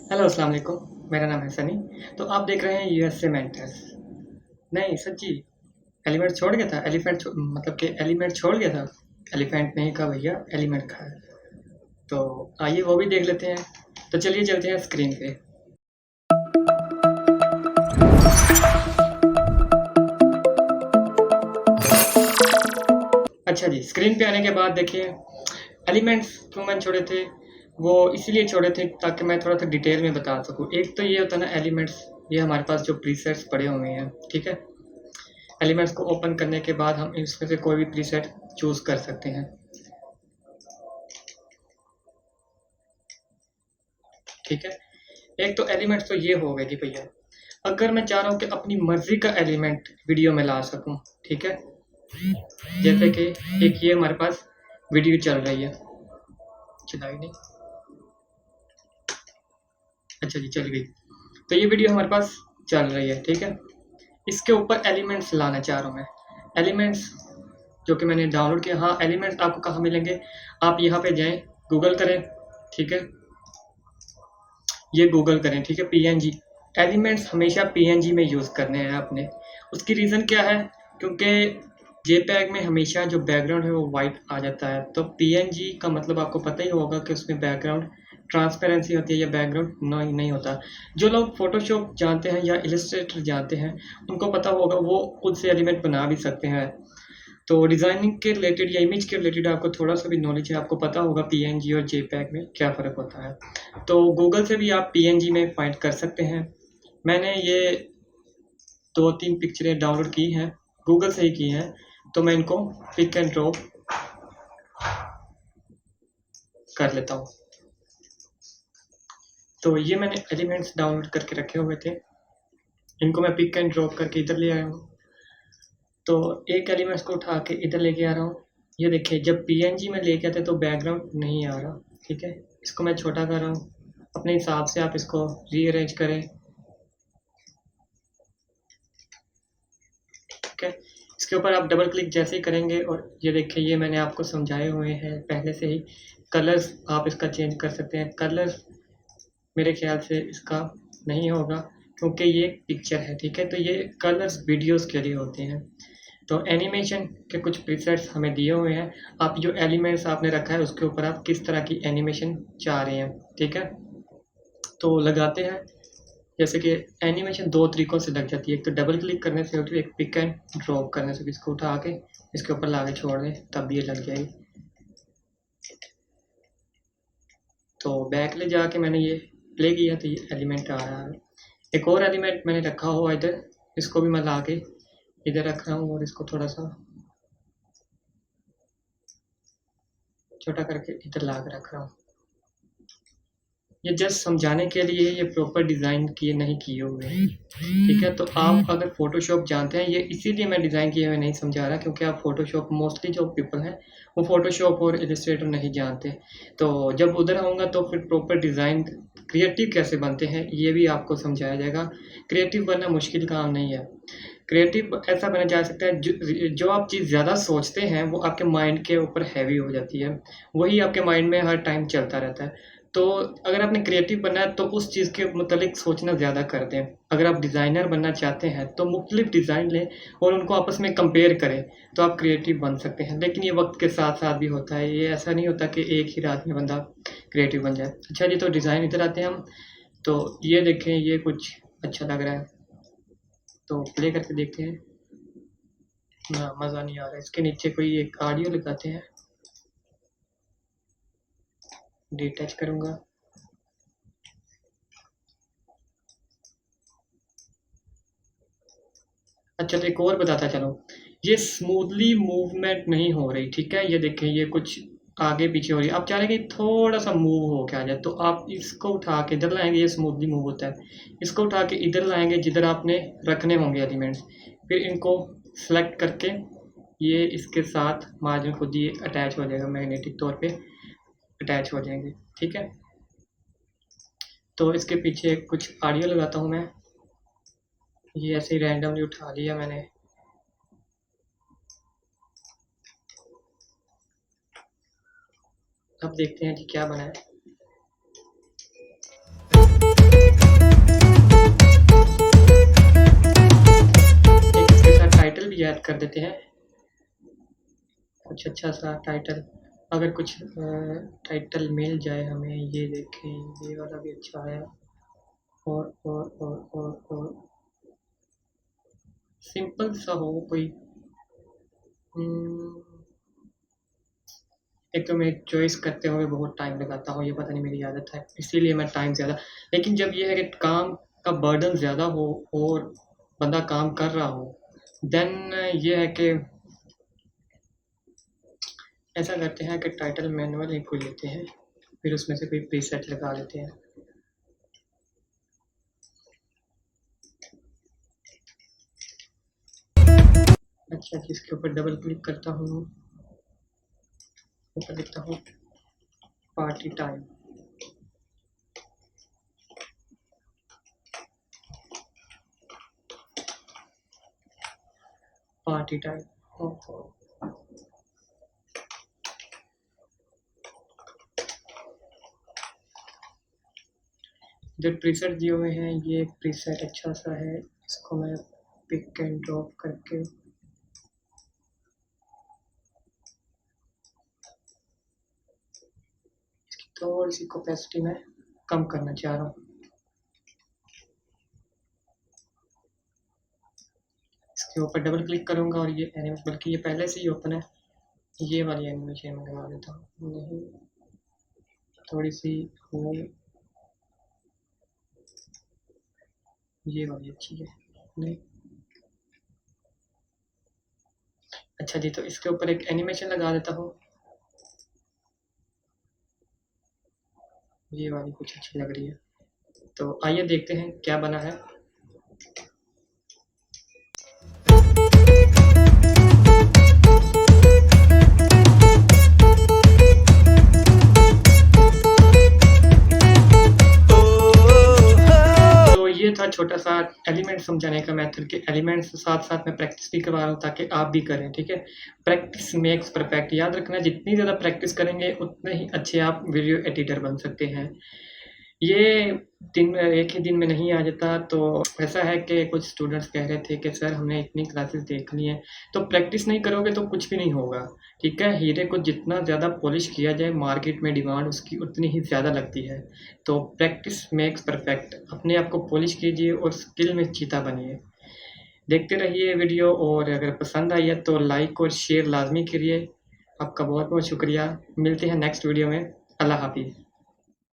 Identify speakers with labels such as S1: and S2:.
S1: Hello अस्सलाम वालेकुम। मेरा नाम है सनी। तो आप देख रहे हैं यूएसए मेंटर्स। नहीं सच्ची, एलिमेंट छोड़ गया था। मतलब कि एलिमेंट छोड़ गया था। एलिफेंट नहीं कहा भैया, एलिमेंट कहा है। तो आइए वो भी देख लेते हैं। तो चलिए चलते हैं स्क्रीन पे। अच्छा जी, स्क्रीन पे आने के बाद देखिए, एलिमेंट्स क्यों मैंने छोड़े थे। वो इसलिए छोड़े थे ताकि मैं थोड़ा सा डिटेल में बता सकूँ। एक तो ये होता है ना एलिमेंट्स, ये हमारे पास जो प्रीसेट्स पड़े हुए हैं, ठीक है। एलिमेंट्स को ओपन करने के बाद हम इसमें से कोई भी प्रीसेट चूज कर सकते हैं, ठीक है। एक तो एलिमेंट्स तो ये हो गए कि भैया, अगर मैं चाह रहा हूँ कि अपनी मर्जी का एलिमेंट वीडियो में ला सकूँ, ठीक है। जैसे कि एक ये हमारे पास वीडियो चल रही है, चलाई नहीं, अच्छा जी चल गई। तो ये वीडियो हमारे पास चल रही है, ठीक है। इसके ऊपर एलिमेंट्स लाना चाह रहा हूँ मैं। एलिमेंट्स जो कि मैंने डाउनलोड किया, हाँ एलिमेंट्स आपको कहाँ मिलेंगे, आप यहाँ पे जाएं, गूगल करें, ठीक है। ये गूगल करें, ठीक है। पीएनजी एलिमेंट्स हमेशा पीएनजी में यूज़ करने हैं आपने। उसकी रीज़न क्या है, क्योंकि जेपीईजी में हमेशा जो बैकग्राउंड है वो वाइट आ जाता है। तो पीएनजी का मतलब आपको पता ही होगा कि उसमें बैकग्राउंड ट्रांसपेरेंसी होती है या बैकग्राउंड नहीं होता। जो लोग फोटोशॉप जानते हैं या इलस्ट्रेटर जानते हैं, उनको पता होगा, वो खुद से एलिमेंट बना भी सकते हैं। तो डिज़ाइनिंग के रिलेटेड या इमेज के रिलेटेड आपको थोड़ा सा भी नॉलेज है, आपको पता होगा पीएनजी और जेपीईजी में क्या फ़र्क होता है। तो गूगल से भी आप पीएनजी में फाइंड कर सकते हैं। मैंने ये 2-3 पिक्चरें डाउनलोड की हैं, गूगल से ही की हैं। तो मैं इनको पिक एंड ड्रॉप कर लेता हूँ। तो ये मैंने एलिमेंट्स डाउनलोड करके रखे हुए थे, इनको मैं पिक एंड ड्रॉप करके इधर ले आया हूँ। तो एक एलिमेंट्स को उठा के इधर लेके आ रहा हूँ। ये देखिए, जब पीएनजी में लेके आते तो बैकग्राउंड नहीं आ रहा, ठीक है। इसको मैं छोटा कर रहा हूँ, अपने हिसाब से आप इसको रीअरेंज करें, ठीक है। इसके ऊपर आप डबल क्लिक जैसे ही करेंगे, और ये देखिए, ये मैंने आपको समझाए हुए हैं पहले से ही। कलर्स आप इसका चेंज कर सकते हैं। कलर्स मेरे ख्याल से इसका नहीं होगा, क्योंकि ये पिक्चर है, ठीक है। तो ये कलर्स वीडियोस के लिए होते हैं। तो एनिमेशन के कुछ प्रीसेट्स हमें दिए हुए हैं। आप जो एलिमेंट्स आपने रखा है उसके ऊपर आप किस तरह की एनिमेशन चाह रहे हैं, ठीक है। तो लगाते हैं। जैसे कि एनिमेशन दो तरीकों से लग जाती है, एक तो डबल क्लिक करने से होती है, एक पिक एंड ड्रॉप करने से। इसको उठा के इसके ऊपर ला के छोड़ दें तब भी ये लग जाएगी। तो बैक ले जाके मैंने ये प्ले किया तो ये एलिमेंट आ रहा है। एक और एलिमेंट मैंने रखा हुआ इधर, इसको भी मैं ला के इधर रख रहा हूँ, और इसको थोड़ा सा छोटा करके इधर ला के रख रहा हूँ। ये जस्ट समझाने के लिए, ये प्रॉपर डिज़ाइन किए नहीं किए हुए हैं, ठीक है। तो आप अगर फ़ोटोशॉप जानते हैं, ये इसीलिए मैं डिज़ाइन किए हुए नहीं समझा रहा, क्योंकि आप फ़ोटोशॉप, मोस्टली जो पीपल हैं वो फ़ोटोशॉप और इलस्ट्रेटर नहीं जानते। तो जब उधर आऊँगा तो फिर प्रॉपर डिज़ाइन, क्रिएटिव कैसे बनते हैं ये भी आपको समझाया जाएगा। क्रिएटिव बनना मुश्किल काम नहीं है। क्रिएटिव ऐसा बना जा सकता है, जो आप चीज़ ज़्यादा सोचते हैं वो आपके माइंड के ऊपर हैवी हो जाती है, वही आपके माइंड में हर टाइम चलता रहता है। तो अगर आपने क्रिएटिव बनना है तो उस चीज़ के मुतालिक सोचना ज़्यादा कर दें। अगर आप डिज़ाइनर बनना चाहते हैं तो मुख्तलिफ डिज़ाइन लें और उनको आपस में कंपेयर करें, तो आप क्रिएटिव बन सकते हैं। लेकिन ये वक्त के साथ साथ भी होता है, ये ऐसा नहीं होता कि एक ही रात में बंदा क्रिएटिव बन जाए। अच्छा जी, तो डिज़ाइन इधर आते हैं हम। तो ये देखें, ये कुछ अच्छा लग रहा है, तो प्ले करके देखते हैं। ना, मज़ा नहीं आ रहा। इसके नीचे कोई एक ऑडियो लगाते हैं, डिटैच करूँगा। अच्छा, तो एक और बताता चलो, ये स्मूथली मूवमेंट नहीं हो रही, ठीक है। ये देखें, ये कुछ आगे पीछे हो रही है। आप चाह रहे हैं कि थोड़ा सा मूव हो के आ जाए, तो आप इसको उठा के इधर लाएंगे, ये स्मूथली मूव होता है। इसको उठा के इधर लाएंगे जिधर आपने रखने होंगे एलिमेंट्स, फिर इनको सेलेक्ट करके ये इसके साथ मार्जिन खुद ही अटैच हो जाएगा, मैग्नेटिक तौर पे अटैच हो जाएंगे, ठीक है। तो इसके पीछे कुछ ऑडियो लगाता हूँ मैं। ये ऐसे ही रैंडमली उठा लिया मैंने। अब देखते हैं कि क्या बना है। कर देते हैं कुछ अच्छा सा टाइटल। अगर कुछ टाइटल मिल जाए हमें, ये देखें ये वाला भी अच्छा है। और सिंपल सा हो कोई। एक तो मैं चॉइस करते हुए बहुत टाइम लगाता हूँ, ये पता नहीं मेरी आदत है, इसीलिए मैं टाइम ज़्यादा। लेकिन जब ये है कि काम का बर्डन ज़्यादा हो और बंदा काम कर रहा हो, देन ये है कि ऐसा करते हैं कि टाइटल मैनुअल एक को लेते हैं, फिर उसमें से कोई प्रीसेट लगा लेते हैं। अच्छा जी, इसके ऊपर डबल क्लिक करता हूँ, ऊपर लिखता हूँ पार्टी टाइम। पार्टी टाइम जो प्रीसेट दिए हुए हैं, ये प्रीसेट अच्छा सा है, इसको मैं पिक एंड ड्रॉप करके इसकी थोड़ी सी कैपेसिटी में कम करना चाह रहा हूँ। इसके ऊपर डबल क्लिक करूँगा और ये एनिमेशन, बल्कि ये पहले से ही ओपन है, ये वाली एनिमेशन में लगा देता हूँ। नहीं, थोड़ी सी हो, ये वाली अच्छी है नहीं। अच्छा जी, तो इसके ऊपर एक एनिमेशन लगा देता हूँ, ये वाली कुछ अच्छी लग रही है। तो आइए देखते हैं क्या बना है। तो ये था छोटा सा एलिमेंट समझाने का मेथड के एलिमेंट्स साथ साथ में प्रैक्टिस भी करवा रहा हूँ ताकि आप भी करें, ठीक है। प्रैक्टिस मेक्स परफेक्ट, याद रखना, जितनी ज़्यादा प्रैक्टिस करेंगे उतने ही अच्छे आप वीडियो एडिटर बन सकते हैं। ये एक ही दिन में नहीं आ जाता। तो ऐसा है कि कुछ स्टूडेंट्स कह रहे थे कि सर हमने इतनी क्लासेस देखनी है, तो प्रैक्टिस नहीं करोगे तो कुछ भी नहीं होगा, ठीक है। हीरे को जितना ज़्यादा पॉलिश किया जाए, मार्केट में डिमांड उसकी उतनी ही ज़्यादा लगती है। तो प्रैक्टिस मेक्स परफेक्ट, अपने आप को पॉलिश कीजिए और स्किल में चीता बनिए। देखते रहिए वीडियो, और अगर पसंद आई है तो लाइक और शेयर लाजमी करिए। आपका बहुत बहुत शुक्रिया। मिलते हैं नेक्स्ट वीडियो में। अल्लाह हाफिज़।